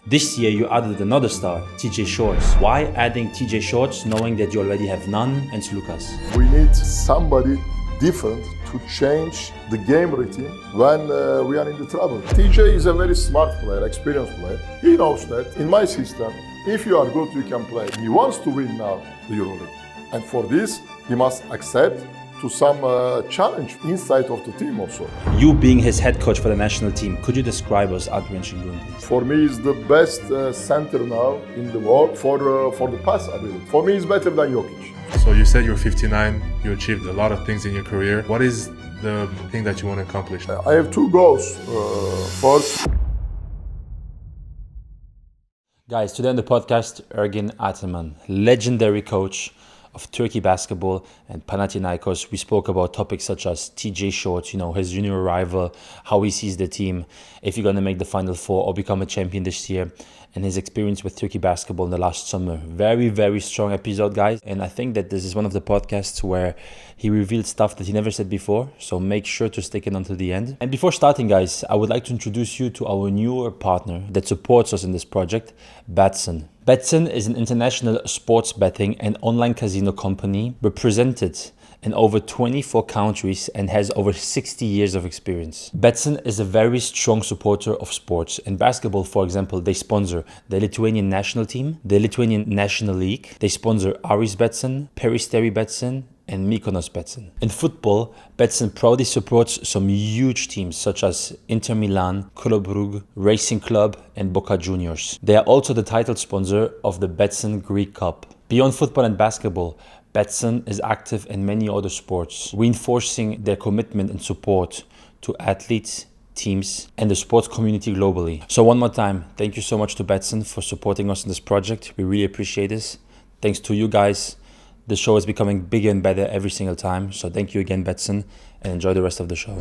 This year you added another star, TJ Shorts. Why adding TJ Shorts knowing that you already have Nunn and Sloukas? We need somebody different to change the game routine when we are in the trouble. TJ is a very smart player, experienced player. He knows that in my system, if you are good, you can play. He wants to win now the EuroLeague. And for this, he must accept to some challenge inside of the team also. You being his head coach for the national team, could you describe us Alperen Şengün, please? For me, he's the best center now in the world for the pass ability. For me, he's better than Jokić. So you said you're 59, you achieved a lot of things in your career. What is the thing that you want to accomplish? I have two goals. First, Guys, today on the podcast, Ergin Ataman, legendary coach of Turkey basketball and Panathinaikos. We spoke about topics such as TJ Shorts, his junior rival, how he sees the team, if you're going to make the Final Four or become a champion this year, and his experience with Turkey basketball in the last summer. Very, very strong episode, guys. And I think that this is one of the podcasts where he revealed stuff that he never said before. So make sure to stick it until the end. And before starting, guys, I would like to introduce you to our newer partner that supports us in this project, Betsson. Betsson is an international sports betting and online casino company represented in over 24 countries and has over 60 years of experience. Betsson is a very strong supporter of sports. In basketball, for example, they sponsor the Lithuanian national team, the Lithuanian National League. They sponsor Aris Betsson, Peristeri Betsson, and Mykonos Betsson. In football, Betsson proudly supports some huge teams such as Inter Milan, Club Brugge, Racing Club, and Boca Juniors. They are also the title sponsor of the Betsson Greek Cup. Beyond football and basketball, Betsson is active in many other sports, reinforcing their commitment and support to athletes, teams, and the sports community globally. So one more time, thank you so much to Betsson for supporting us in this project. We really appreciate this. Thanks to you guys. The show is becoming bigger and better every single time. So thank you again, Betsson, and enjoy the rest of the show.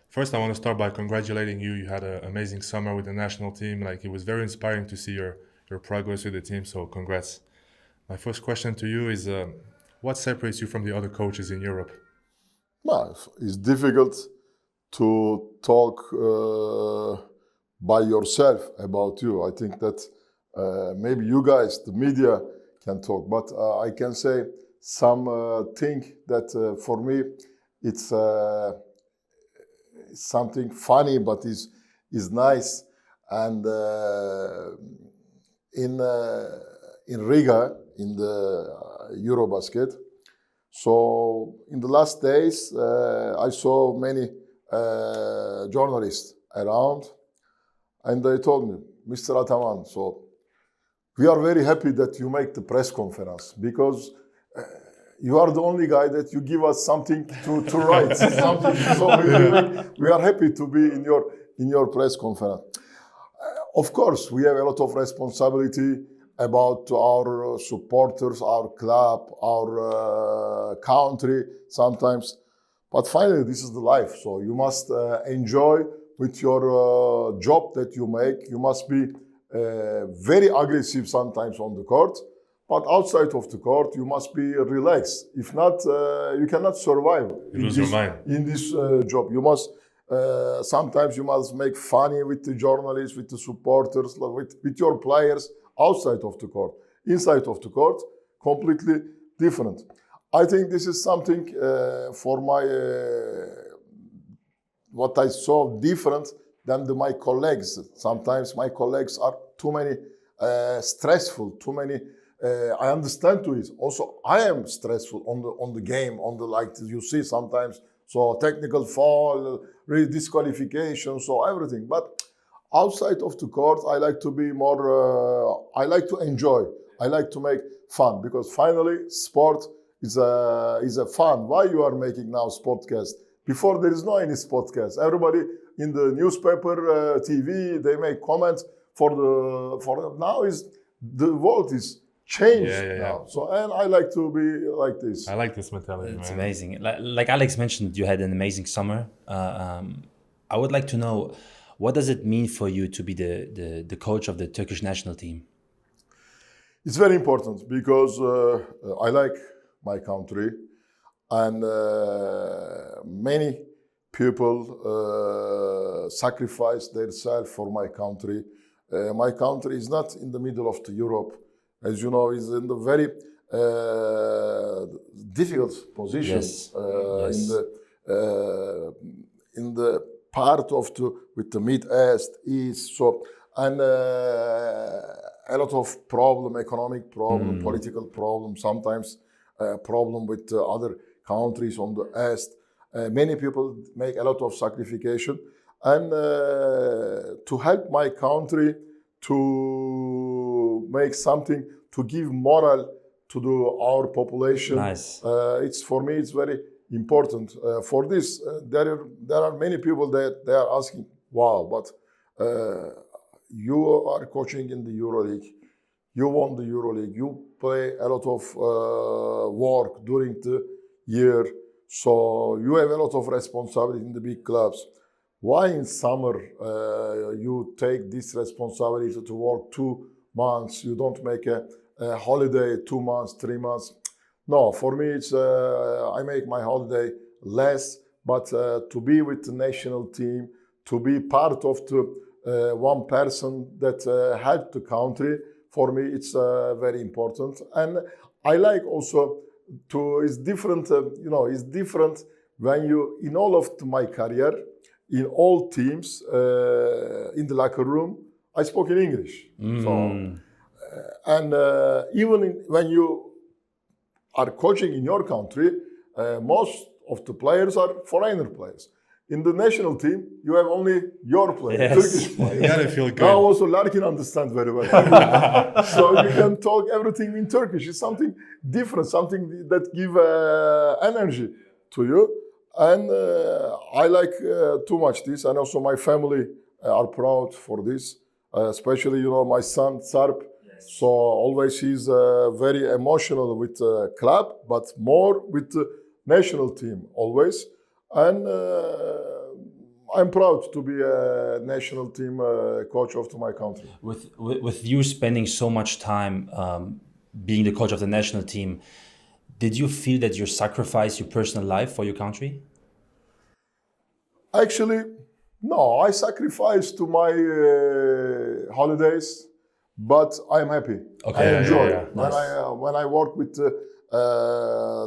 First, I want to start by congratulating you. You had an amazing summer with the national team. It was very inspiring to see your progress with the team. So congrats. My first question to you is, what separates you from the other coaches in Europe? well, it's difficult to talk by yourself about you. I think that maybe you guys, the media, can talk, but I can say thing that for me it's something funny, but is nice. And in Riga, in the EuroBasket, so in the last days I saw many journalists around, and they told me, Mr. Ataman, so we are very happy that you make the press conference because you are the only guy that you give us something to write. Something. So we are happy to be in your press conference. Of course, we have a lot of responsibility about our supporters, our club, our country sometimes. But finally, this is the life. So you must enjoy with your job that you make. You must be very aggressive sometimes on the court, but outside of the court you must be relaxed. If not, you cannot survive. You lose your mind. In this job. You must sometimes you must make funny with the journalists, with the supporters, with your players outside of the court. Inside of the court, completely different. I think this is something for my what I saw different than my colleagues. Sometimes my colleagues are too many stressful, too many. I understand to it. Also, I am stressful on the game, like you see sometimes. So technical foul, disqualification, so everything. But outside of the court, I like to be more. I like to enjoy. I like to make fun because finally, sport is a fun. Why you are making now sportcast? Before there is no any sportcast. Everybody in the newspaper, TV, they make comments for now is the world is changed now. So and I like to be like this. I like this mentality. It's amazing. Like Alex mentioned, you had an amazing summer. I would like to know, what does it mean for you to be the coach of the Turkish national team? It's very important because I like my country, and many people sacrifice themselves for my country. my country is not in the middle of the Europe. As you know, is in the very difficult position in the part of with the Mid-East, East. So and a lot of economic problem, political problem, sometimes problem with other countries on the East. Many people make a lot of sacrification, and to help my country to make something to give moral to our population. Nice. It's for me, it's very important. For this, there are many people that they are asking, wow, but you are coaching in the EuroLeague. You won the EuroLeague. You play a lot of work during the year. So you have a lot of responsibility in the big clubs. Why in summer you take this responsibility to work 2 months? You don't make a holiday 2 months, 3 months. No, for me it's I make my holiday less, but to be with the national team, to be part of the one person that helped the country, for me it's very important. And I like also it's different, it's different when you, in all of my career, in all teams, in the locker room, I spoke in English. So, and even when you are coaching in your country, most of the players are foreigner players. In the national team, you have only your players, Turkish players. You gotta feel good. Now also Larkin understands very well. So you can talk everything in Turkish. It's something different, something that give energy to you. And I like too much this. And also my family are proud for this. Especially, my son, Sarp. So always he's very emotional with the club, but more with the national team always. And I'm proud to be a national team coach of my country. With you spending so much time being the coach of the national team, did you feel that you sacrificed your personal life for your country? Actually, no. I sacrificed to my holidays, but I'm happy. Okay, I enjoy Nice. when I work with the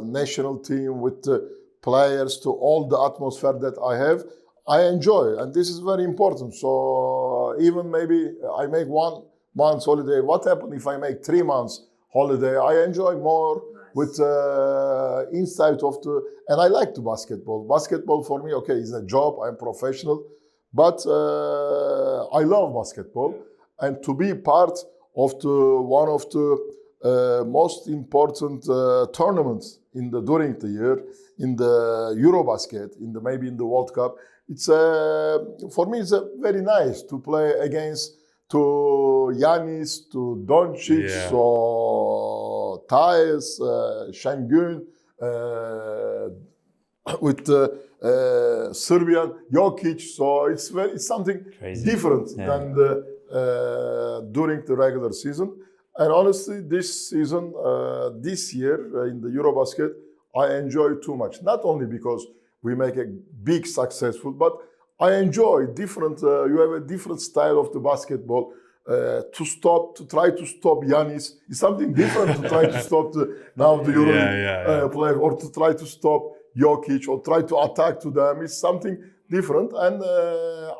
national team, with the players, to all the atmosphere that I have, I enjoy, and this is very important. So even maybe I make 1 month holiday. What happens if I make 3 months holiday? I enjoy more with inside of the, and I like the basketball. Basketball for me, okay, is a job. I'm professional, but I love basketball, and to be part of one of the most important tournaments during the year, in the EuroBasket, maybe in the World Cup. It's for me it's very nice to play against to Giannis, to Doncic, or Thais, Şengün, with Serbian Jokić. So it's something crazy, different than during the regular season. And honestly, this season, this year in the EuroBasket, I enjoy too much. Not only because we make a big successful, but I enjoy different. You have a different style of the basketball. To try to stop Giannis is something different. To try to stop the EuroLeague player, or to try to stop Jokić, or try to attack to them is something different. And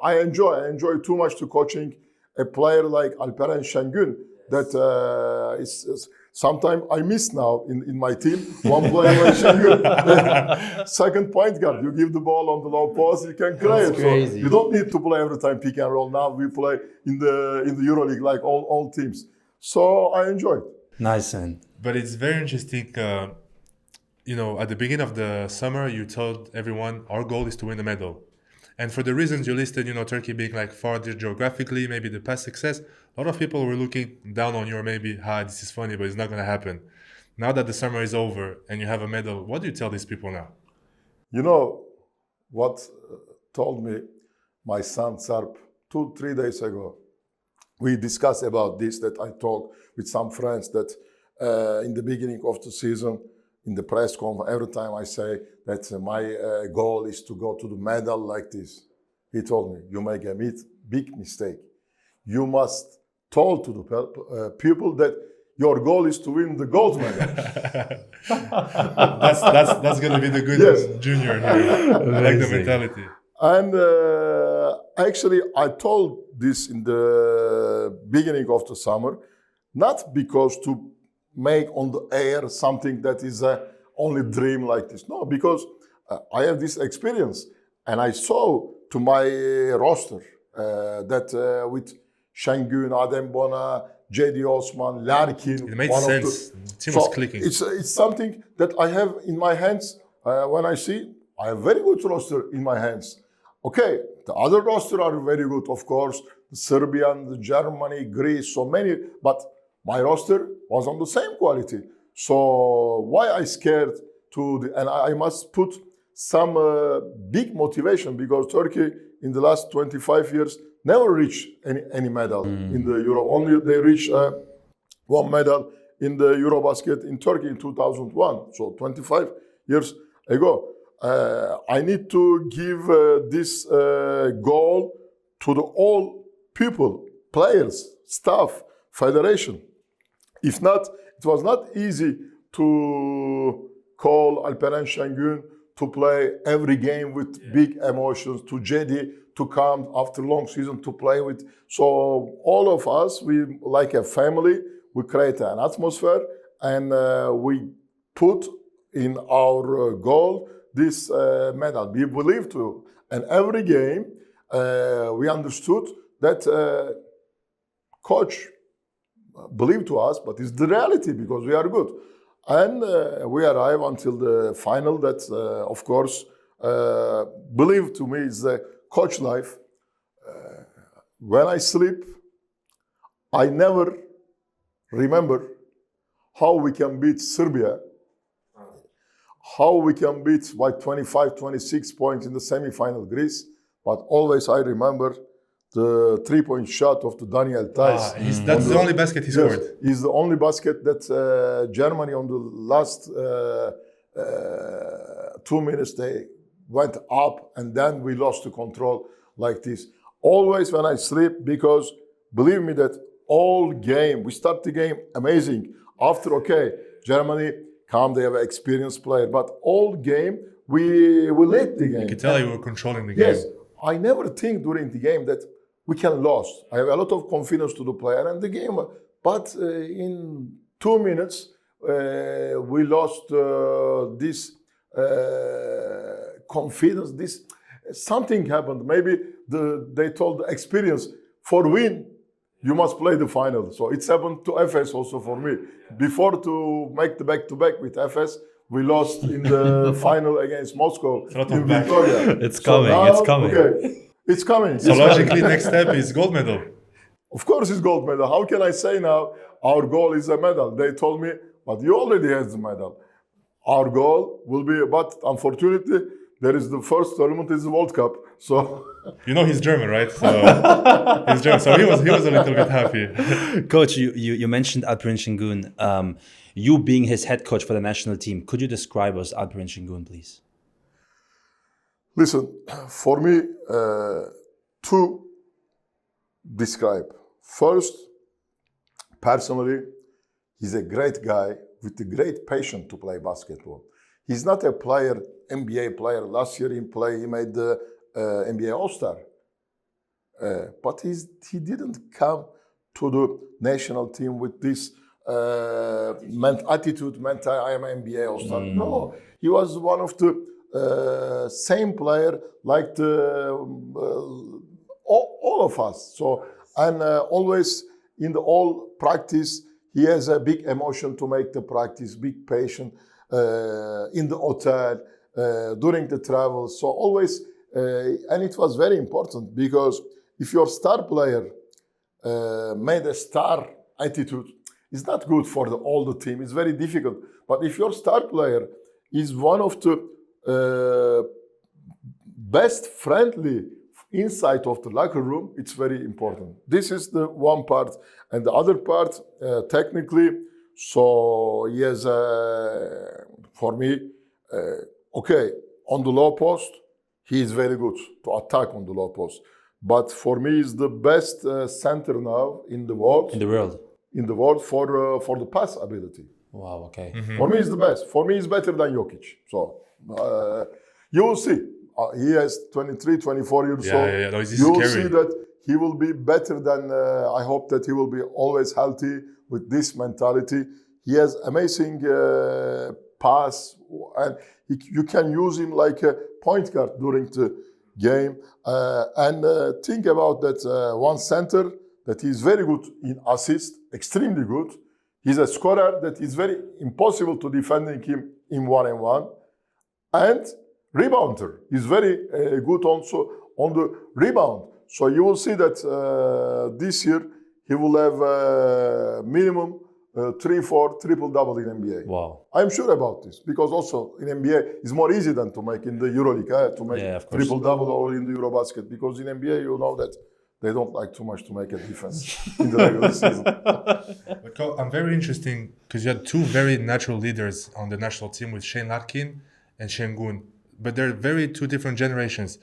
I enjoy too much to coaching a player like Alperen Şengün. That is sometimes I miss now in my team. One player like Şengün, second point guard. You give the ball on the low post, you can create. So you don't need to play every time pick and roll. Now we play in the EuroLeague like all teams. So I enjoy it. Nice, man. But it's very interesting. At the beginning of the summer, you told everyone our goal is to win a medal. And for the reasons you listed, Turkey being like farther geographically, maybe the past success, a lot of people were looking down on you, or maybe, this is funny, but it's not going to happen. Now that the summer is over and you have a medal, what do you tell these people now? You know what told me my son Sarp 2-3 days ago? We discussed about this, that I talked with some friends that in the beginning of the season, in the press conference, every time I say that my goal is to go to the medal like this. He told me, you make a big mistake. you must tell to the people that your goal is to win the gold medal. that's going to be the good junior here. I like the mentality. And actually, I told this in the beginning of the summer, not because to make on the air something that is only dream like this. No, because I have this experience, and I saw to my roster that with Şengün, Adem Bona, J.D. Osman, Larkin. It made sense. The team was clicking. It's something that I have in my hands. When I see, I have very good roster in my hands. Okay, the other roster are very good, of course. The Serbian, the Germany, Greece, so many. But my roster was on the same quality. So why I scared to? And I must put some big motivation, because Turkey in the last 25 years never reached any medal in the Euro. Only they reached one medal in the EuroBasket in Turkey in 2001. So 25 years ago. I need to give this goal to the all people, players, staff, federation. If not, it was not easy to call Alperen Şengün to play every game with big emotions, to JD to come after long season to play with. So all of us, we like a family, we create an atmosphere, and we put in our goal this medal. We believe to, and every game we understood that coach believed to us, but it's the reality because we are good. And we arrive until the final that, of course, believe to me is the coach life. When I sleep, I never remember how we can beat Serbia, how we can beat by 25, 26 points in the semi-final Greece, but always I remember the three-point shot of the Daniel Theis. That's the only basket he scored. Yes, he's the only basket that Germany on the last 2 minutes, they went up and then we lost the control like this. Always when I sleep, because believe me that all game, we start the game amazing. After, okay, Germany come, they have an experienced player, but all game, we lead the game. You could tell you were controlling the game. Yes, I never think during the game that we can lose. I have a lot of confidence to the player and the game, but in 2 minutes, we lost this confidence. This something happened. Maybe they told the experience for win, you must play the final. So it's happened to FS also for me. Before to make the back-to-back with FS, we lost in the final against Moscow in Victoria. It's coming. Now, it's coming. Okay, it's coming. So logically, next step is gold medal. Of course, it's gold medal. How can I say now our goal is a medal? They told me, but you already have the medal. Our goal will be, but unfortunately, there is the first tournament is the World Cup. So you know he's German, right? So he's German. So he was a little bit happy. Coach, you mentioned Alperen Şengün. You being his head coach for the national team, could you describe us Alperen Şengün, please? Listen, for me, to describe. First, personally, he's a great guy with a great passion to play basketball. He's not a player, NBA player. Last year he made the NBA All-Star. But he didn't come to the national team with this attitude, I am NBA All-Star. No, he was one of the same player like all of us. So, and always in the all practice, he has a big emotion to make the practice, big passion in the hotel, during the travel. So always, and it was very important because if your star player made a star attitude, it's not good for all the team. It's very difficult. But if your star player is one of the best friendly inside of the locker room, it's very important. This is the one part. And the other part, technically, so he has, for me, okay, on the low post, he is very good to attack on the low post. but for me is the best center now in the world. In the world for the pass ability. Wow. Okay. For me, it's the best. For me, it's better than Jokić. So you will see. He has 23, 24 years old. No, you will see that he will be better than. I hope that he will be always healthy with this mentality. He has amazing pass, and you can use him like a point guard during the game. And think about that one center that is very good in assist, extremely good. He's a scorer that is very impossible to defending him in one-on-one. And rebounder. He's very good also on the rebound. So you will see that this year he will have minimum 3-4 triple-double in NBA. Wow. I'm sure about this because also in NBA it's more easy than to make in the EuroLeague, to make triple-double or in the EuroBasket, because in NBA you know that they don't like too much to make a difference in the regular season. I'm very interesting because you had two very natural leaders on the national team with Shane Larkin and Şengün, but they're very two different generations.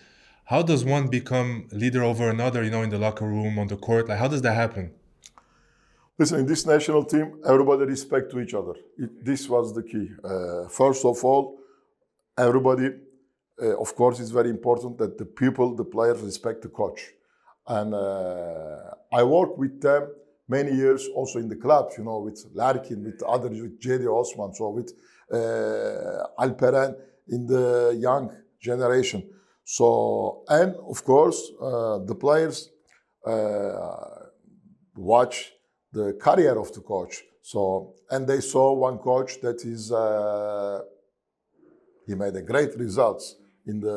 How does one become leader over another, in the locker room, on the court? Like, how does that happen? Listen, in this national team, everybody respect to each other. This was the key. First of all, everybody, of course, it's very important that the players respect the coach. And I worked with them many years also in the clubs, with Larkin, with others, with Cedi Osman, so with Alperen in the young generation. So, and of course, the players watch the career of the coach. So, and they saw one coach that is, he made a great results in the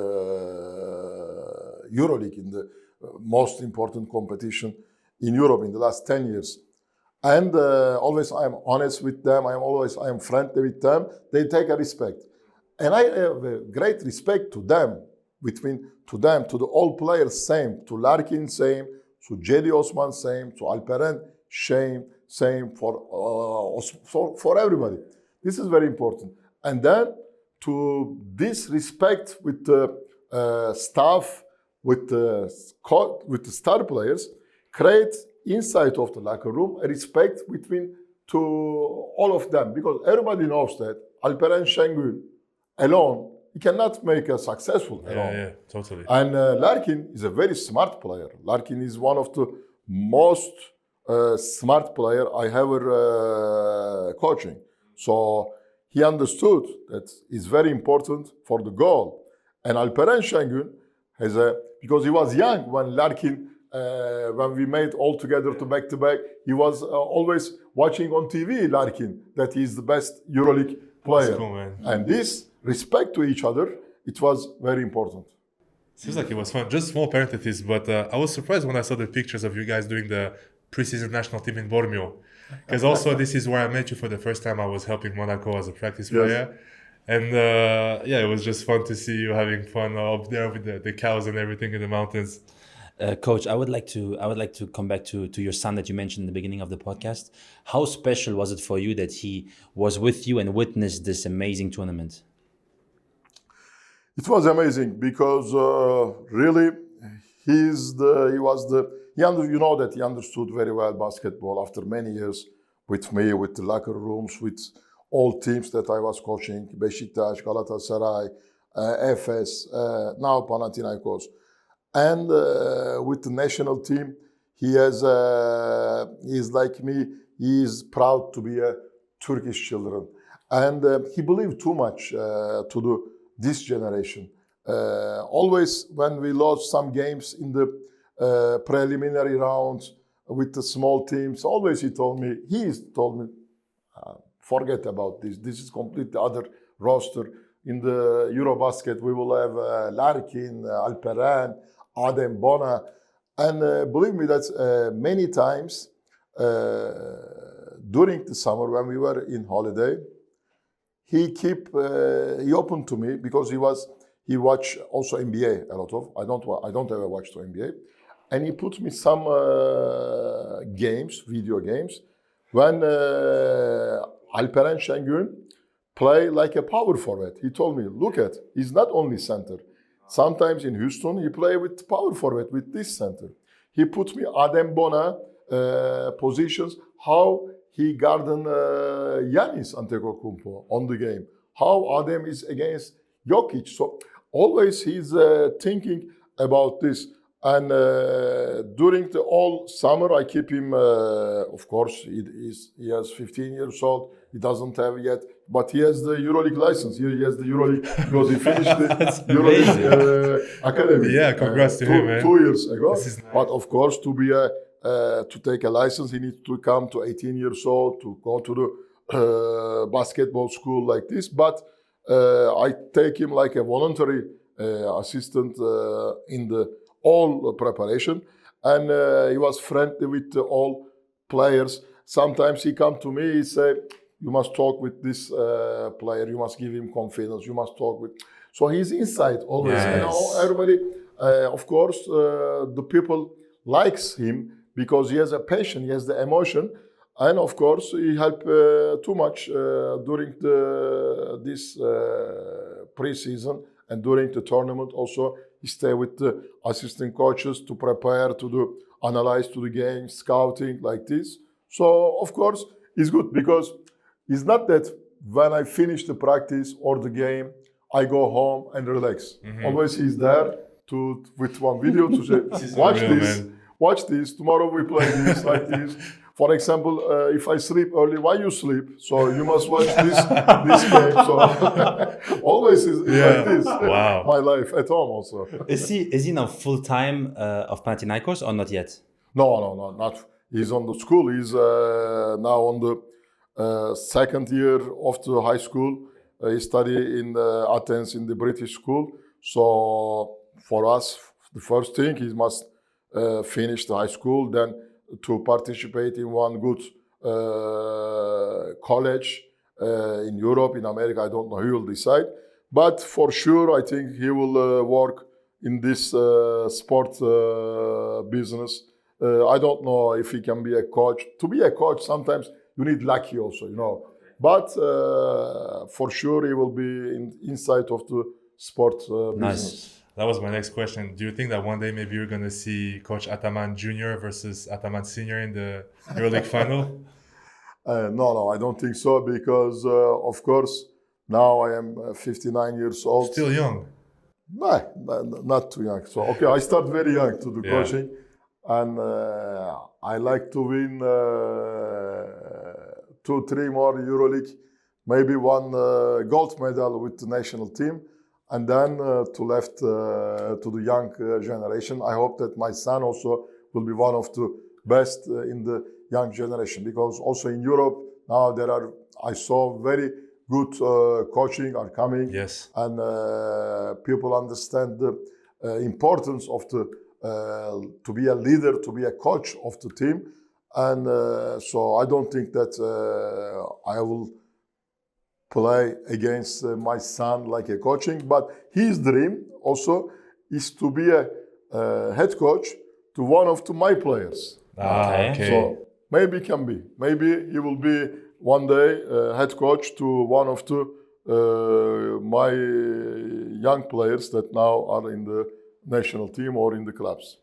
EuroLeague, in the most important competition in Europe in the last 10 years. And always I am honest with them. I am friendly with them. They take a respect. And I have a great respect to them, to the all players, same, to Larkin, same, to Cedi Osman, same, to Alperen same for everybody. This is very important. And then to this respect with the staff, with the star players, create inside of the locker room a respect between to all of them, because everybody knows that Alperen Şengün alone, he cannot make a successful alone. Yeah, totally. And Larkin is a very smart player. Larkin is one of the most smart player I ever coaching. So he understood that it's very important for the goal. And Alperen Şengün because he was young when Larkin, when we made all together to back, he was always watching on TV Larkin, that he's the best EuroLeague player. That's cool, man. And this respect to each other, it was very important. Seems like it was fun. Just small parentheses, but I was surprised when I saw the pictures of you guys doing the preseason national team in Bormio. Because also this is where I met you for the first time. I was helping Monaco as a practice player. And it was just fun to see you having fun up there with the cows and everything in the mountains. Coach, I would like to come back to your son that you mentioned in the beginning of the podcast. How special was it for you that he was with you and witnessed this amazing tournament? It was amazing because really he understood very well basketball after many years with me, with the locker rooms, with all teams that I was coaching, Beşiktaş, Galatasaray, Efes, now Panathinaikos. And with the national team, he is like me, he is proud to be a Turkish children. And he believed too much to this generation. Always when we lost some games in the preliminary rounds with the small teams, always he told me, forget about this. This is completely other roster. In the EuroBasket, we will have Larkin, Alperen, Adem, Pana. And believe me, that many times during the summer when we were in holiday, he opened to me because he watched also NBA a lot of. I don't ever watch the NBA, and he put me some video games, when Alperen Şengün play like a power forward. He told me, he's not only center, Sometimes in Houston, he play with power forward, with this center. He put me Adem Bona positions, how he guarded Giannis Antetokounmpo on the game. How Adem is against Jokić. So always he's thinking about this. And during the all summer, I keep him, of course, he has 15 years old. He doesn't have yet, but he has the EuroLeague license. He has the EuroLeague because he finished the EuroLeague academy. Yeah, congrats to him, man. 2 years ago. Nice. But of course, to take a license, he needs to come to 18 years old to go to the basketball school like this. But I take him like a voluntary assistant in the all preparation, and he was friendly with all players. Sometimes he come to me, he say, you must talk with this player, you must give him confidence, you must talk with... So he's inside always. Yes. And everybody, of course, the people likes him because he has a passion, he has the emotion, and of course he helped too much during this pre-season and during the tournament also. He stay with the assistant coaches to prepare, to do analyze to the game, scouting like this. So of course it's good because it's not that when I finish the practice or the game, I go home and relax. Mm-hmm. Always he's there with one video to say, watch this. Tomorrow we play this like this. For example, if I sleep early, why you sleep? So you must watch this game. So always is like this. Wow. My life at home also. Is he now full time of Panathinaikos or not yet? No, not. He's on the school. He's now on the second year of the high school. He study in Athens in the British school. So for us, the first thing he must finish the high school, then to participate in one good college in Europe, in America. I don't know, he will decide. But for sure, I think he will work in this sport business. I don't know if he can be a coach. To be a coach, sometimes you need lucky also, you know. But for sure, he will be inside of the sport business. Nice. That was my next question. Do you think that one day maybe you're going to see Coach Ataman Jr. versus Ataman Sr. in the EuroLeague final? No, I don't think so because, of course, now I am 59 years old. Still young. No, not too young. So, okay, I start very young to do coaching. And I like to win 2-3 more EuroLeague, maybe one gold medal with the national team. And then to the young generation. I hope that my son also will be one of the best in the young generation, because also in Europe now I saw very good coaching are coming. Yes. And people understand the importance of to be a leader, to be a coach of the team. And so I don't think that I will play against my son like a coaching, but his dream also is to be a head coach to one of my players. Okay. So maybe can be. Maybe he will be one day head coach to one of my young players that now are in the national team or in the clubs.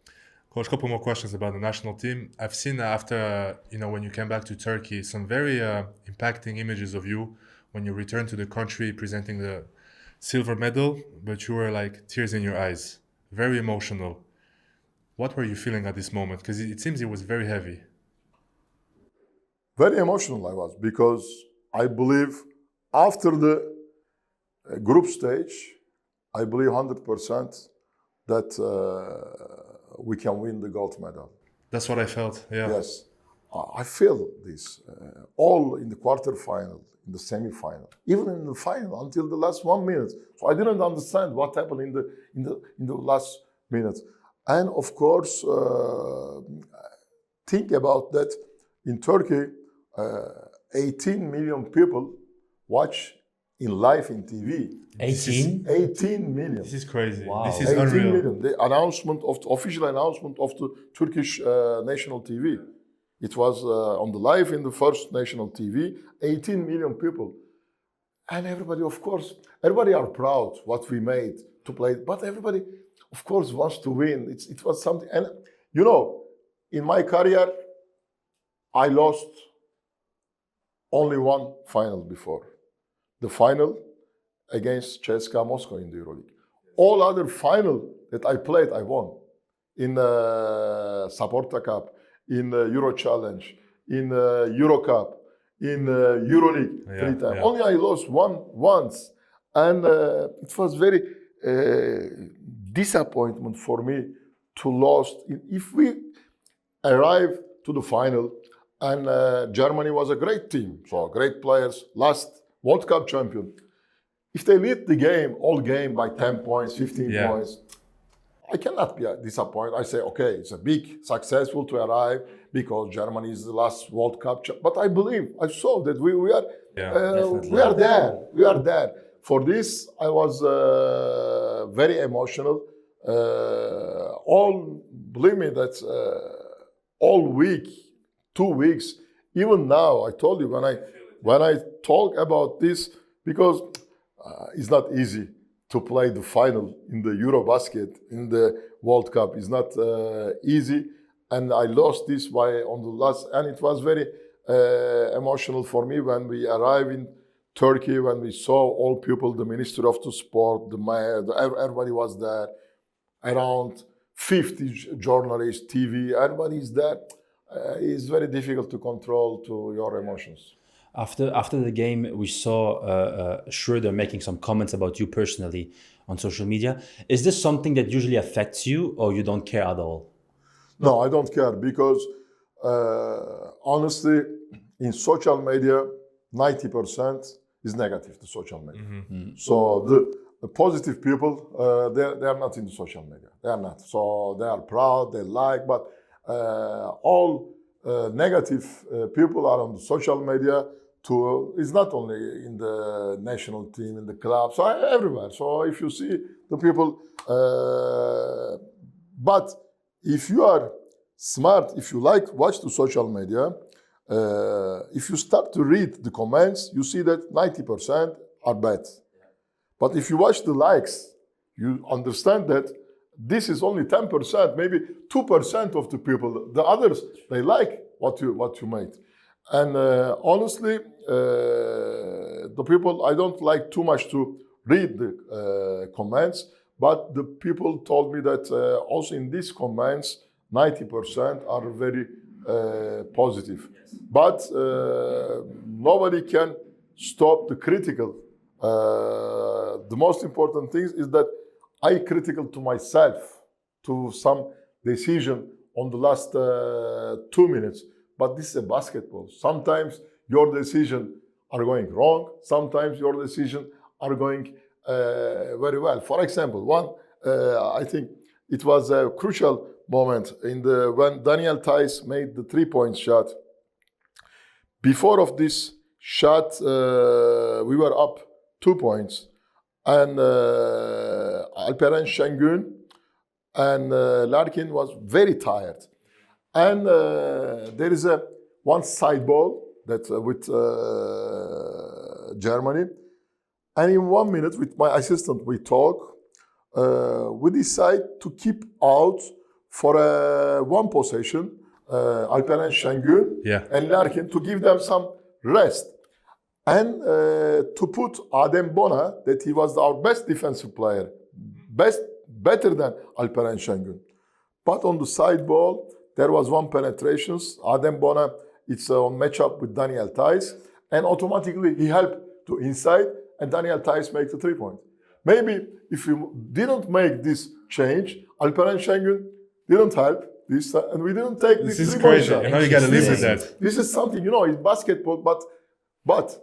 Coach, a couple more questions about the national team. I've seen after, when you came back to Turkey, some very impacting images of you when you returned to the country presenting the silver medal, but you were like tears in your eyes, very emotional. What were you feeling at this moment? Because it seems it was very heavy. Very emotional I was, because I believe after the group stage, I believe 100% that we can win the gold medal. That's what I felt, yeah. Yes, I feel this, all in the quarterfinal, in the semi-final, even in the final until the last 1 minute. So I didn't understand what happened in the last minute. And of course, think about that. In Turkey, 18 million people watch in live in TV. 18 million. This is crazy. Wow. This is 18 unreal. million. The official announcement of the Turkish national TV. It was on the live in the first national TV, 18 million people. And everybody, of course, everybody are proud what we made to play. But everybody, of course, wants to win. It was something. And, you know, in my career, I lost only one final before. The final against CSKA Moscow in the EuroLeague. All other final that I played, I won. In Saporta Cup, in Euro Challenge, in Euro Cup, in EuroLeague 3 times. Yeah. Only I lost once. And it was very disappointment for me to lose. If we arrive to the final, and Germany was a great team, so great players, last World Cup champion. If they lead the game, all game by 10 points, 15 points, I cannot be disappointed. I say, okay, it's a big successful to arrive because Germany is the last World Cup. But I believe, I saw that we are there. We are there. For this, I was very emotional. Believe me, that all week, 2 weeks, even now, I told you when I talk about this, because it's not easy to play the final in the EuroBasket, in the World Cup. It's not easy. And I lost this on the last, and it was very emotional for me when we arrived in Turkey, when we saw all people, the Minister of the Sport, the mayor, everybody was there, around 50 journalists, TV, everybody is there. It's very difficult to control your emotions. After the game, we saw Schroeder making some comments about you personally on social media. Is this something that usually affects you, or you don't care at all? No, I don't care, because honestly, in social media, 90% is negative, the social media. So the positive people, they are not in the social media. They are not. So they are proud, they like, but all negative people are on the social media. It's not only in the national team, in the club, so everywhere. So if you see the people, but if you are smart, if you watch the social media, if you start to read the comments, you see that 90% are bad. But if you watch the likes, you understand that this is only 10%, maybe 2% of the people. The others, they like what you made. And honestly, the people, I don't like too much to read the comments, but the people told me that also in these comments, 90% are very positive. But nobody can stop the critical. The most important thing is that I critical to myself, to some decision on the last 2 minutes. But this is a basketball. Sometimes your decisions are going wrong. Sometimes your decisions are going very well. For example, I think it was a crucial moment when Daniel Theis made the 3-point shot. Before of this shot, we were up 2 points. And Alperen Şengün and Larkin was very tired. And there is one side ball that with Germany. And in 1 minute, with my assistant, we talk. We decide to keep out for one possession, Alperen Şengün and Larkin, to give them some rest. And to put Adem Bona, that he was our best defensive player, better than Alperen Şengün. But on the side ball, there was one penetration. Adem Bona, it's on matchup with Daniel Theis, and automatically he helped to inside, and Daniel Theis makes the 3-point. Maybe if you didn't make this change, Alperen Şengün didn't help this, and we didn't take this 3-point shot. This is crazy. I know you got to live with that. This is something, it's basketball, but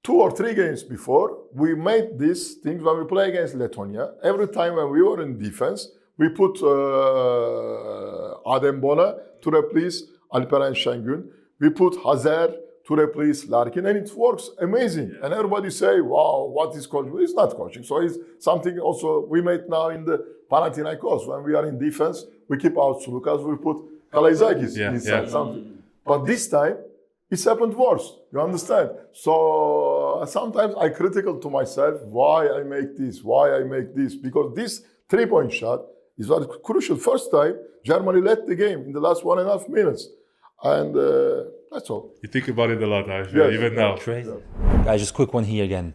2 or 3 games before, we made these things when we play against Lithuania. Every time when we were in defense, we put Adem Bona to replace Alperen Şengün. We put Hazer to replace Larkin, and it works amazing. And everybody say, wow, what is coaching? It's not coaching. So it's something also we made now in the Panathinaikos. When we are in defense, we keep out Sloukas, we put Kalaitzakis inside. Something. But this time, it's happened worse. You understand? So sometimes I critical to myself why I make this, because this 3-point shot is very crucial. First time Germany led the game in the last 1.5 minutes, and that's all. You think about it a lot, I feel, even now. Crazy. Guys, just quick one here again.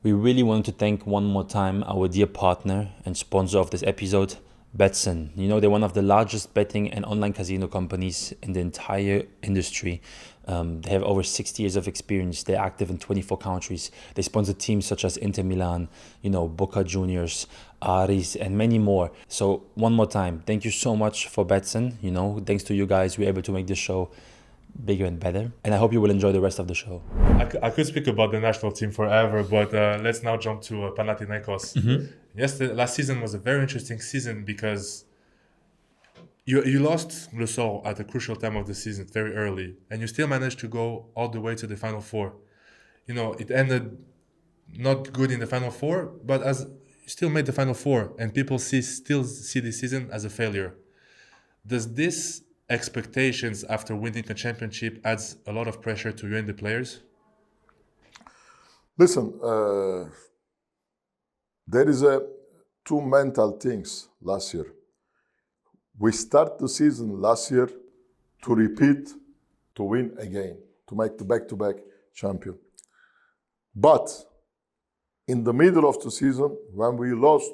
We really want to thank one more time our dear partner and sponsor of this episode, Betsson. You know, they're one of the largest betting and online casino companies in the entire industry. They have over 60 years of experience. They're active in 24 countries. They sponsor teams such as Inter Milan, Boca Juniors, Aris, and many more. So one more time, thank you so much for Betsson. Thanks to you guys, we're able to make this show bigger and better. And I hope you will enjoy the rest of the show. I could speak about the national team forever, but let's now jump to Panathinaikos. Last season was a very interesting season because you lost Le Sort at a crucial time of the season, very early, and you still managed to go all the way to the Final Four. It ended not good in the Final Four, but as you still made the Final Four, and people still see this season as a failure. Does this expectations after winning a championship adds a lot of pressure to you and the players? Listen, there is two mental things last year. We start the season last year to repeat, to win again, to make the back-to-back champion. But in the middle of the season, when we lost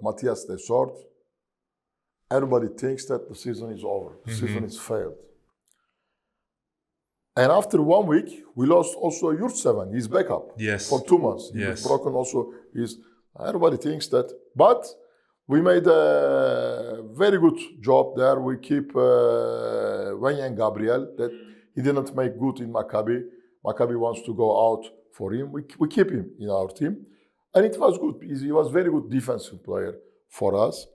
Matthias Desort, everybody thinks that the season is over, the season is failed. And after 1 week, we lost also Yurtseven, his backup, for 2 months. He was broken also. Everybody thinks that. But we made a very good job there. We keep Wenyen Gabriel, that he didn't make good in Maccabi. Maccabi wants to go out for him. We keep him in our team. And it was good. He was very good defensive player for us.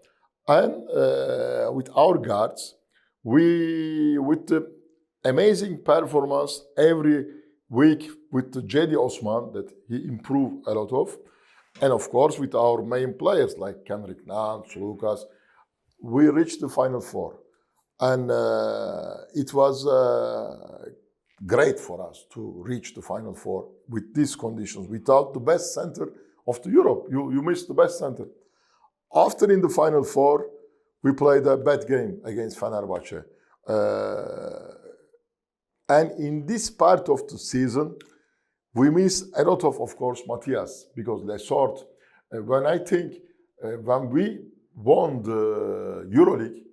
And with our guards, with the amazing performance every week with the JD Osman that he improved a lot of, and of course with our main players like Kendrick Nunn, Sloukas, we reached the Final Four, and it was great for us to reach the Final Four with these conditions. Without the best center of the Europe, you missed the best center. After in the Final Four, we played a bad game against Fenerbahce. And in this part of the season, we miss a lot of course, Matthias, because Lesort, when we won the EuroLeague,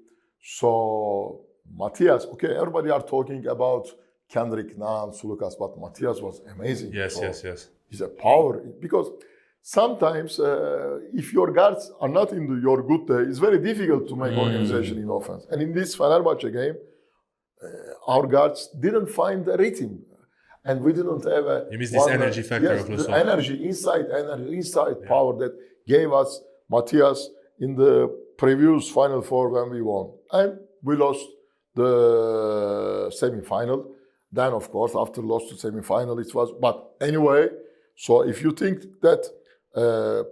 so Matthias, okay, everybody are talking about Kendrick Nunn, Sloukas, but Matthias was amazing. Yes. He's a power, because sometimes if your guards are not in your good day, it's very difficult to make organization in offense. And in this Fenerbahce game, our guards didn't find a rhythm, and we didn't have a. You missed this energy factor of the energy, inside power that gave us Matthias in the previous Final Four when we won, and we lost the semi-final. Then, of course, after lost the semi-final, it was. But anyway, so if you think that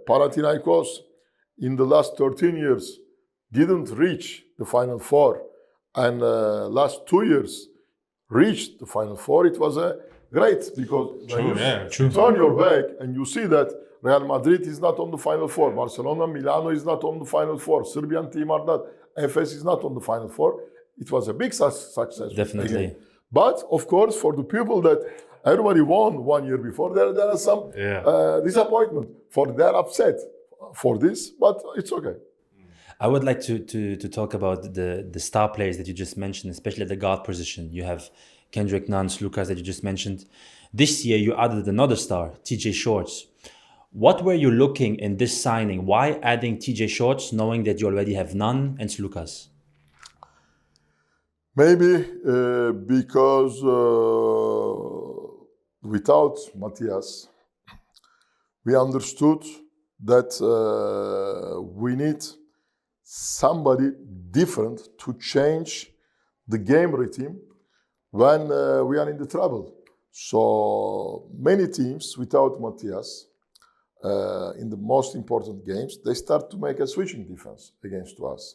Panathinaikos in the last 13 years didn't reach the Final Four, and last 2 years reached the Final Four, it was great, because when you turn your back and you see that Real Madrid is not on the Final Four, Barcelona, Milano is not on the Final Four, Serbian team are not, FS is not on the Final Four. It was a big success. Definitely. Again. But of course, for the people that everybody won 1 year before, there are some disappointment. They're upset for this, but it's okay. I would like to talk about the star players that you just mentioned, especially at the guard position. You have Kendrick Nunn, Sloukas that you just mentioned. This year you added another star, TJ Shorts. What were you looking in this signing? Why adding TJ Shorts, knowing that you already have Nunn and Sloukas? Maybe because without Matthias, we understood that we need somebody different to change the game rhythm when we are in the trouble. So many teams without Matthias in the most important games, they start to make a switching defense against us.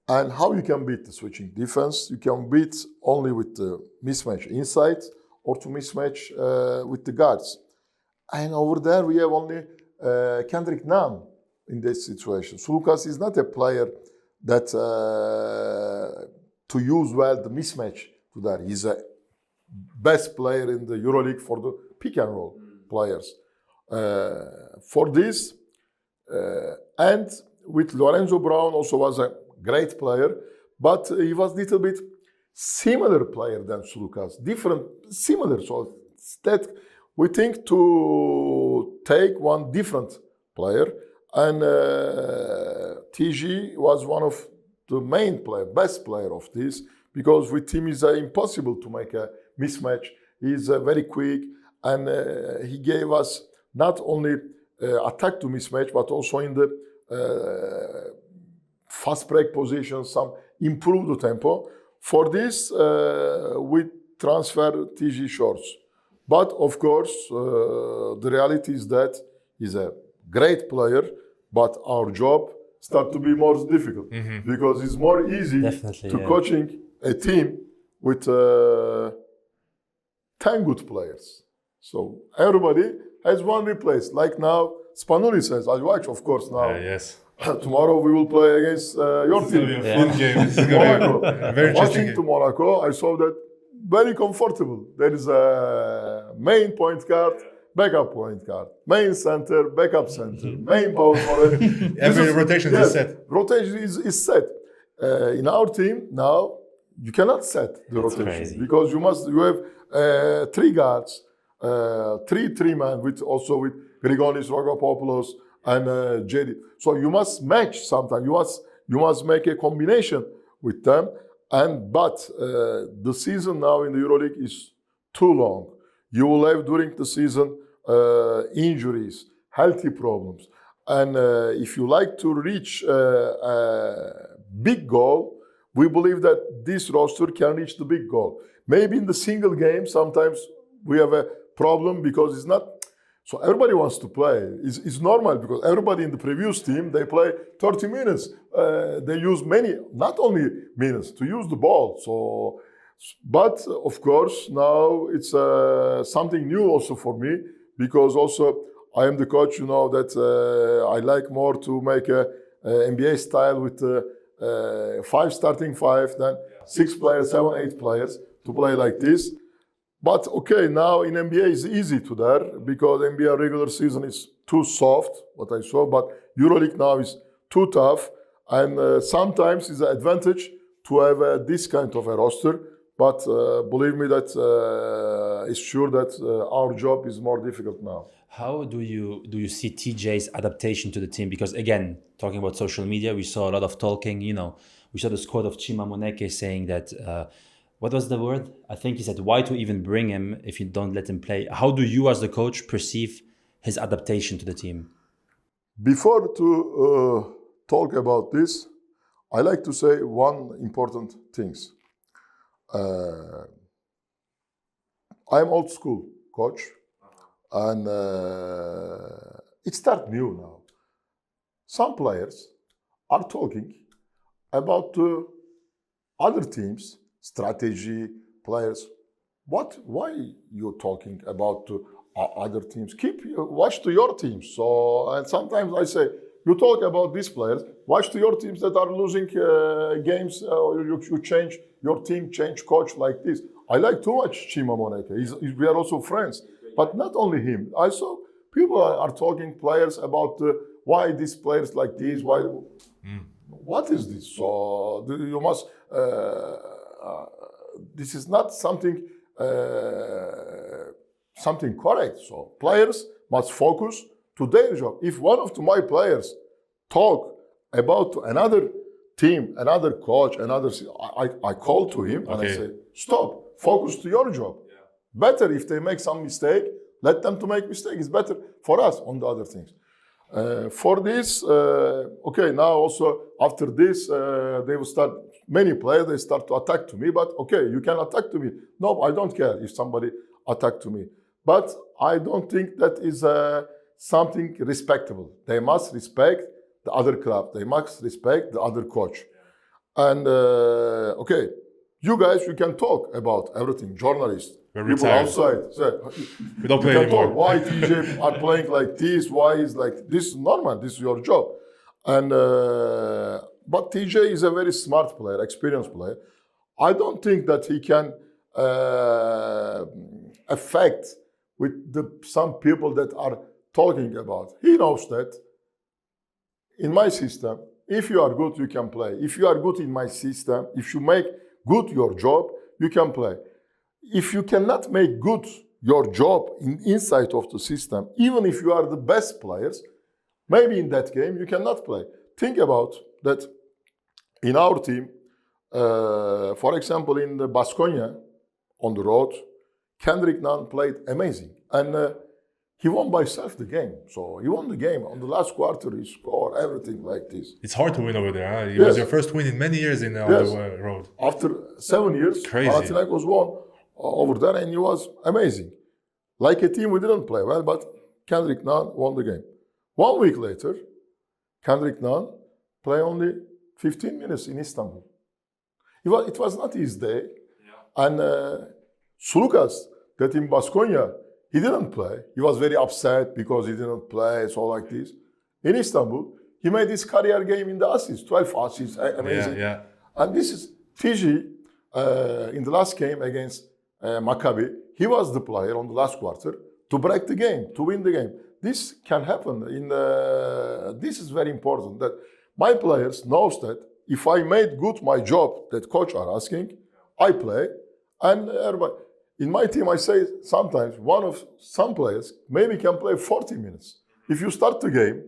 And how you can beat the switching defense? You can beat only with the mismatch inside or to mismatch with the guards. And over there we have only Kendrick Nunn in this situation. Sloukas is not a player that to use well the mismatch to that. He's a best player in the EuroLeague for the pick and roll players. For this, and with Lorenzo Brown also was a great player, but he was a little bit similar player than Sloukas, different, similar. So that we think to take one different player, and TG was one of the main player, best player of this, because with him is impossible to make a mismatch. He's very quick, and he gave us not only attack to mismatch, but also in the fast break position, some improve the tempo. For this, we transfer TG shorts. But of course, the reality is that he's a great player, but our job starts to be more difficult because it's more easy coaching a team with 10 good players. So everybody has one replace. Like now, Spanuli says, I watch, of course, now. Yes. Tomorrow we will play against your team. It's going to be a fun game. It's Monaco. Very interesting Watching game. to Monaco, I saw that very comfortable. There is a main point guard, backup point guard, main center, backup center, main power forward. Every rotation is set. Rotation is set. In our team now, you cannot set the rotation crazy. because you have 3 guards, 3 men with Grigonis, Regulator, and JD. So you must match sometimes. You must make a combination with them. But the season now in the EuroLeague is too long. You will have during the season injuries, healthy problems. And if you like to reach a big goal, we believe that this roster can reach the big goal. Maybe in the single game, sometimes we have a problem because it's not. So everybody wants to play. It's normal because everybody in the previous team, they play 30 minutes. They use not only minutes, to use the ball. So, but of course, now it's something new also for me because also I am the coach, that I like more to make a NBA style with 5 starting 5, then 6 players, 7, 8 players to play like this. But okay, now in NBA it's easy to there because NBA regular season is too soft, what I saw. But EuroLeague now is too tough, and sometimes it's an advantage to have this kind of a roster. But believe me that it's sure that our job is more difficult now. How do you see TJ's adaptation to the team? Because again, talking about social media, we saw a lot of talking. We saw this quote of Chima Moneke saying that. What was the word? I think he said, why to even bring him if you don't let him play? How do you as the coach perceive his adaptation to the team? Before to talk about this, I like to say one important things. I'm old school coach, and it starts new now. Some players are talking about other teams, strategy, players. Why you talking about other teams? Watch to your teams. So, and sometimes I say, you talk about these players, watch to your teams that are losing games, or you change your team, change coach like this. I like too much Chima Moneke. We are also friends. But not only him. I saw people are talking players about why these players like this, why. What is this? So you must. This is not something correct. So players must focus to their job. If one of my players talk about another team, another coach, I call to him and I say, stop, focus to your job. Yeah. Better if they make some mistake, let them to make mistake. It's better for us on the other things. For this, now also after this, they will start, many players, they start to attack to me, but okay, you can attack to me. No, I don't care if somebody attack to me. But I don't think that is something respectable. They must respect the other club. They must respect the other coach. And okay, you guys, you can talk about everything. Journalists, We're people retired. outside, say, We don't you play can anymore. talk. Why TJ are playing like this? Why is like this is normal? This is your job. And but TJ is a very smart player, experienced player. I don't think that he can affect with some people that are talking about. He knows that in my system, if you are good, you can play. If you are good in my system, if you make good your job, you can play. If you cannot make good your job inside of the system, even if you are the best players, maybe in that game you cannot play. Think about that in our team, for example, in the Baskonia on the road, Kendrick Nunn played amazing. And he won by himself the game. So he won the game. On the last quarter, he scored everything like this. It's hard to win over there. Huh? It Yes. was your first win in many years on the road. After 7 years, Crazy. Panathinaikos won over there, and he was amazing. Like a team, we didn't play well, but Kendrick Nunn won the game. 1 week later, Kendrick Nunn played only 15 minutes in Istanbul. It was not his day. Yeah. And Sloukas, that in Baskonia, he didn't play. He was very upset because he didn't play, so like this. In Istanbul, he made his career game in the assists, 12 assists, amazing. Yeah. And this is TG in the last game against Maccabi. He was the player on the last quarter to break the game, to win the game. This can happen. This is very important, that my players knows that if I made good my job that coach are asking, I play, and everybody. In my team, I say sometimes some players maybe can play 40 minutes. If you start the game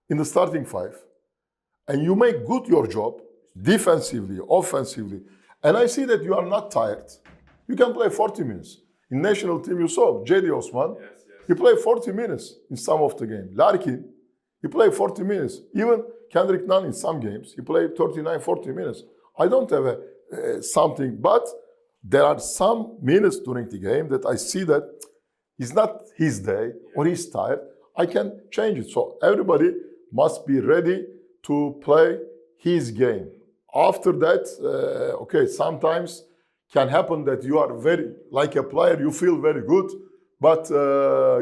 in the starting five and you make good your job defensively, offensively, and I see that you are not tired, you can play 40 minutes. In national team, you saw J.D. Osman, he played 40 minutes in some of the game. Larkin, he played 40 minutes. Even Kendrick Nunn in some games, he played 39, 40 minutes. I don't have something, but there are some minutes during the game that I see that it's not his day or he's tired. I can change it. So everybody must be ready to play his game. After that, okay, sometimes can happen that you are very, like a player, you feel very good, but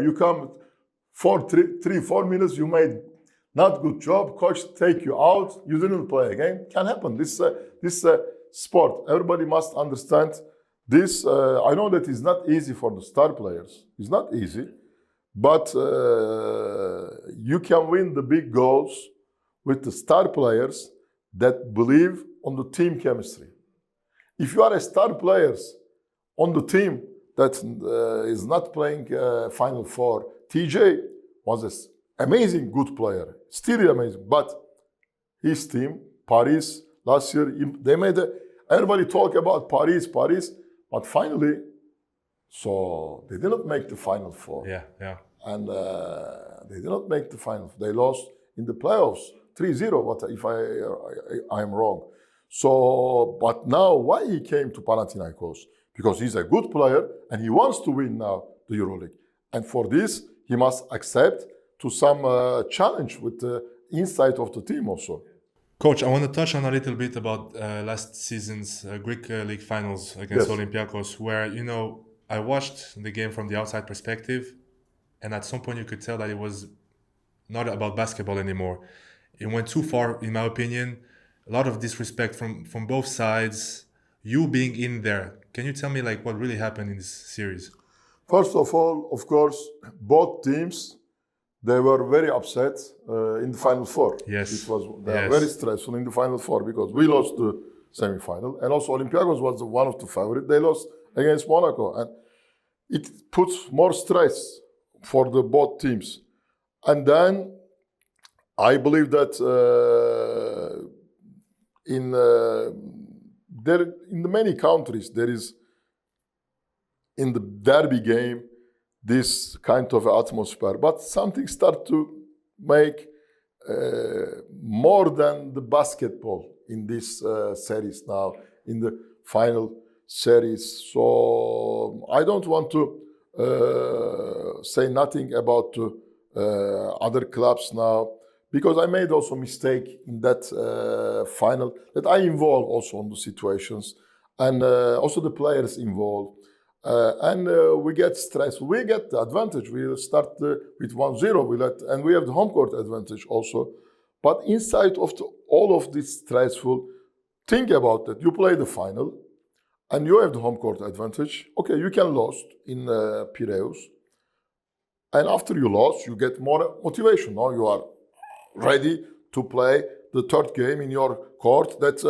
you come 4 minutes, you made not good job, coach take you out, you didn't play again. Can happen. This is a sport. Everybody must understand this. I know that it's not easy for the star players. It's not easy, but you can win the big goals with the star players that believe on the team chemistry. If you are a star player on the team that is not playing Final Four, TJ was an amazing good player, still amazing, but his team, Paris, last year, they made everybody talk about Paris, but finally, so they did not make the Final Four. Yeah. And they did not make the Final Four. They lost in the playoffs, 3-0, what if I'm wrong. So, but now why he came to Panathinaikos? Because he's a good player and he wants to win now the EuroLeague. And for this, he must accept to some challenge with the inside of the team also. Coach, I want to touch on a little bit about last season's Greek League finals against Olympiacos, where, I watched the game from the outside perspective, and at some point you could tell that it was not about basketball anymore. It went too far, in my opinion. A lot of disrespect from both sides. You being in there, can you tell me what really happened in this series? First of all, of course, both teams, they were very upset in the Final Four. Yes. They were very stressful in the Final Four because we lost the semi-final. And also Olympiacos was one of the favorites. They lost against Monaco. And it puts more stress for the both teams. And then I believe that in the many countries, there is, in the derby game, this kind of atmosphere. But something start to make more than the basketball in this series now, in the final series. So I don't want to say nothing about other clubs now, because I made also mistake in that final, that I involved also on the situations, and also the players involved. And we get stressed. We get the advantage. We start with 1-0. And we have the home court advantage also. But inside of all of this stressful, think about that. You play the final, and you have the home court advantage. Okay, you can lose in Piraeus. And after you lost, you get more motivation. Now you are ready to play the third game in your court that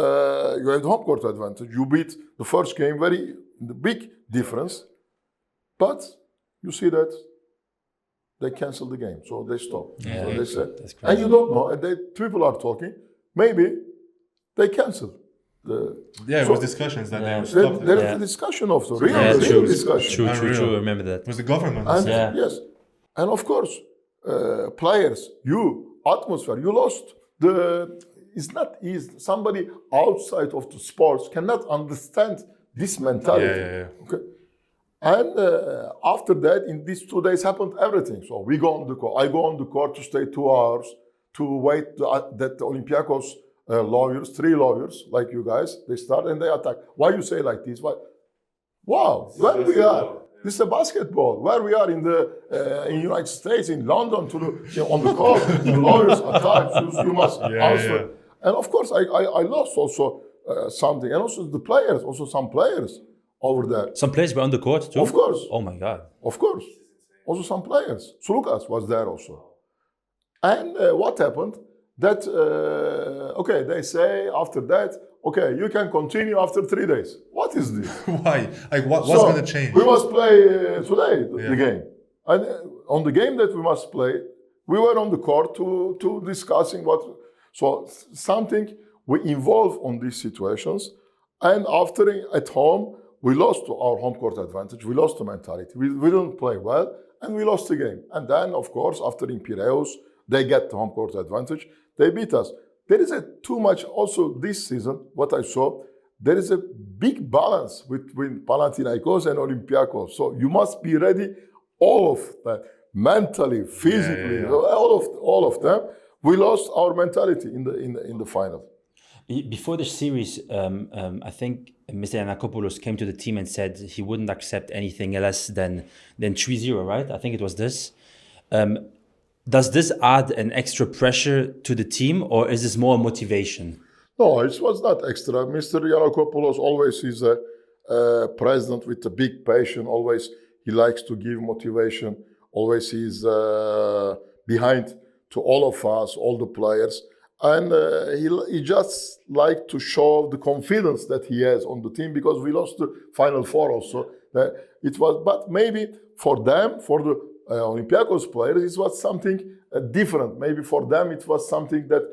you have the home court advantage. You beat the first game very big difference, but you see that they cancel the game, so they stop. Yeah, so they said, that's crazy. and you don't know, and people are talking, maybe they cancel. It was discussions that they stopped. There is a discussion of the real discussion. True, I remember that. It was the government. And, yes, and of course, players, atmosphere, you lost. It's not easy. Somebody outside of the sports cannot understand this mentality. Okay. And after that, in these 2 days happened everything. So we go on the court. I go on the court to stay 2 hours to wait that the Olympiacos lawyers, 3 lawyers like you guys, they start and they attack. Why you say like this? Why? Wow, where we are. This is a basketball. Where we are in the United States, in London, on the court, the lawyers attack. You must answer. And of course, I lost also something, and also the players, also some players over there. Some players were on the court too? Of course. Oh my God. Of course. Also some players. Sloukas was there also. And what happened? That, okay, they say after that, okay, you can continue after 3 days. What is this? Why? Like, what's going to change? We must play today, the game. And on the game that we must play, we were on the court to discussing what... So something we involve on these situations, and after at home we lost our home court advantage. We lost the mentality. We didn't play well, and we lost the game. And then, of course, after in Piraeus, they get the home court advantage. They beat us. There is too much also this season. What I saw, there is a big balance between Panathinaikos and Olympiacos. So you must be ready, all of that, mentally, physically, all of them. We lost our mentality in the final. Before the series, I think Mr. Giannakopoulos came to the team and said he wouldn't accept anything less than 3-0, right? I think it was this. Does this add an extra pressure to the team, or is this more motivation? No, it was not extra. Mr. Giannakopoulos always is a president with a big passion. Always he likes to give motivation. Always he's behind to all of us, all the players. And he just like to show the confidence that he has on the team, because we lost the Final Four also. But maybe for them, for the Olympiacos players, it was something different. Maybe for them it was something that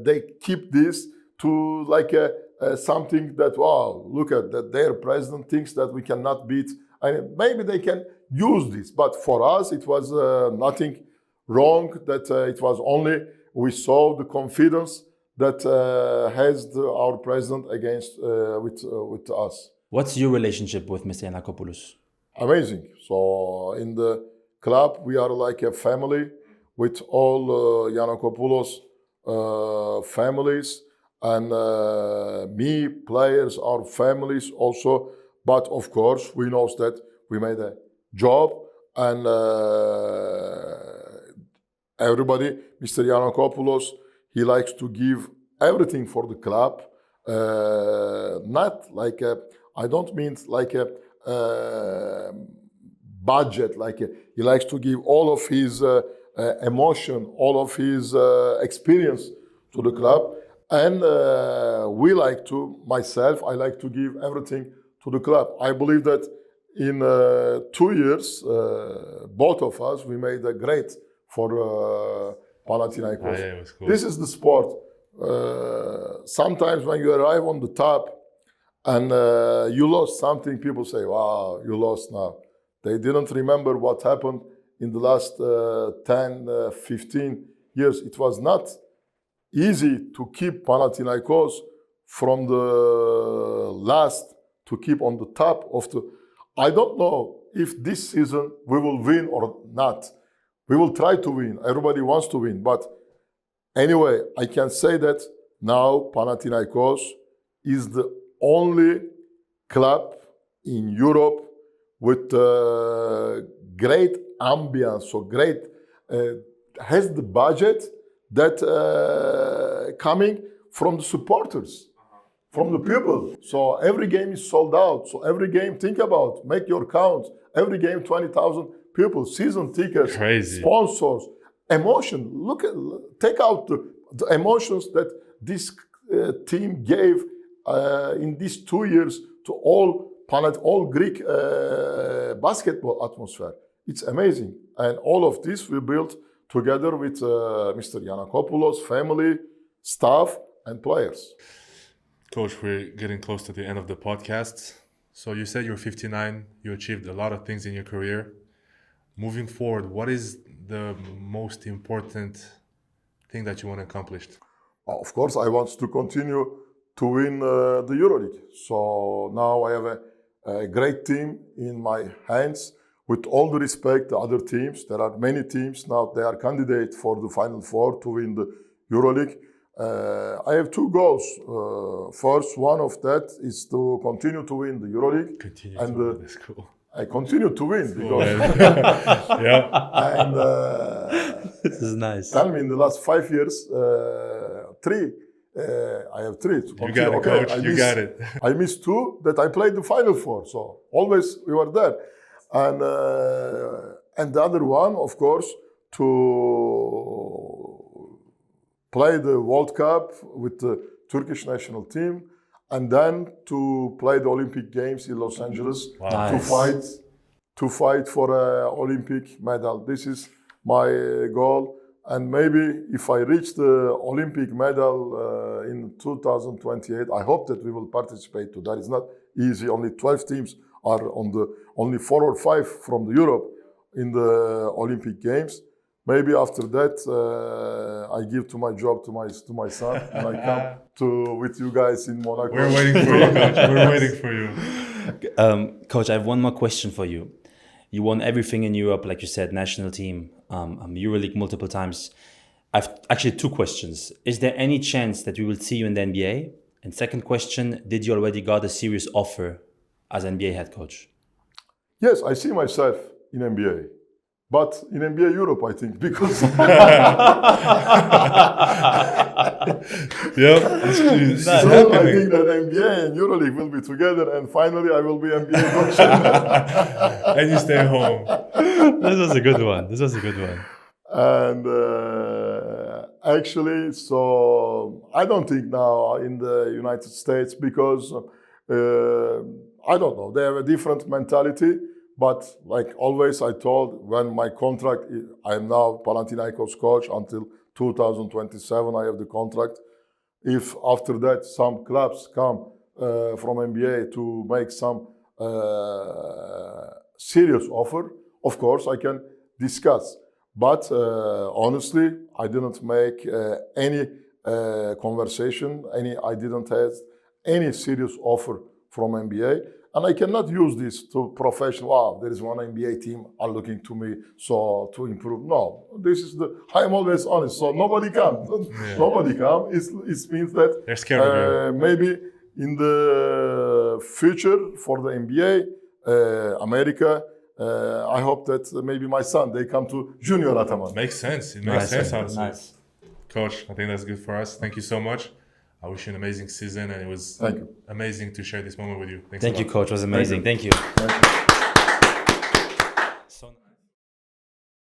they keep this to like something that, wow, look at that, their president thinks that we cannot beat. And maybe they can use this. But for us, it was nothing wrong, that it was only we saw the confidence that has our president against with us. What's your relationship with Mr. Giannakopoulos? Amazing. So in the club, we are like a family with all Giannakopoulos families, and me, players, our families also. But of course, we know that we made a job, and everybody, Mr. Giannakopoulos, he likes to give everything for the club. Not like I don't mean like a budget. He likes to give all of his emotion, all of his experience to the club. And I like to give everything to the club. I believe that in 2 years, both of us, we made a great for Panathinaikos. It was cool. This is the sport. Sometimes when you arrive on the top and you lost something, people say, wow, you lost now. They didn't remember what happened in the last 10, 15 years. It was not easy to keep Panathinaikos from the last to keep on the top of the... I don't know if this season we will win or not. We will try to win. Everybody wants to win. But Anyway, I can say that now Panathinaikos is the only club in Europe with great ambience, so great, has the budget that coming from the supporters, from the people. So every game is sold out. So every game, think about, make your count. Every game, 20,000 people, season tickets, Crazy. sponsors, emotion. Take out the emotions that this team gave in these 2 years to all Greek basketball atmosphere. It's amazing. And all of this we built together with Mr. Giannakopoulos, family, staff, and players. Coach, we're getting close to the end of the podcast. So you said you're 59, you achieved a lot of things in your career. Moving forward, what is the most important thing that you want to accomplish? Of course, I want to continue to win the EuroLeague. So now I have a great team in my hands. With all the respect to other teams, there are many teams now, they are candidates for the Final Four to win the EuroLeague. I have two goals. First, one of that is to continue to win the EuroLeague. Continue to win, that's cool. I continue to win because yeah. and This is nice. tell me in the last 5 years, three. I have three. You got it, coach. You got it. I missed two that I played the Final Four. So always we were there. And the other one, of course, to play the World Cup with the Turkish national team, and then to play the Olympic Games in Los Angeles. Wow. Nice. to fight for an Olympic medal. This is my goal. And maybe if I reach the Olympic medal in 2028, I hope that we will participate to that. It's not easy. Only 12 teams are only 4 or 5 from the Europe in the Olympic Games. Maybe after that, I give to my job to my son, and I come with you guys in Monaco. We're waiting for you, coach. We're waiting for you. Coach, I have one more question for you. You won everything in Europe, like you said, national team, EuroLeague multiple times. I've actually 2 questions. Is there any chance that we will see you in the NBA? And second question, did you already got a serious offer as NBA head coach? Yes, I see myself in NBA. But in NBA Europe, I think, because Yeah, it's so I happening. think that NBA and EuroLeague will be together, and finally I will be NBA coach. And you stay home. This was a good one. And actually, so I don't think now in the United States because I don't know, they have a different mentality. But like always, I told when my contract, I am now Panathinaikos coach until 2027. I have the contract. If after that some clubs come from NBA to make some serious offer, of course I can discuss. But honestly, I didn't make any conversation. I didn't have any serious offer from NBA. And I cannot use this to professional. Wow, there is one NBA team are looking to me so to improve. No, this is I'm always honest. So nobody comes. Yeah. Nobody comes. It means that They're scared of you. maybe in the future for the NBA, America, I hope that maybe my son they come to Junior Ataman. Makes sense. It makes sense. Honestly. Nice. Coach, I think that's good for us. Thank you so much. I wish you an amazing season, and it was Thank you. amazing to share this moment with you. Thanks Thank a you, lot. coach. It was amazing. Thank you. Thank you.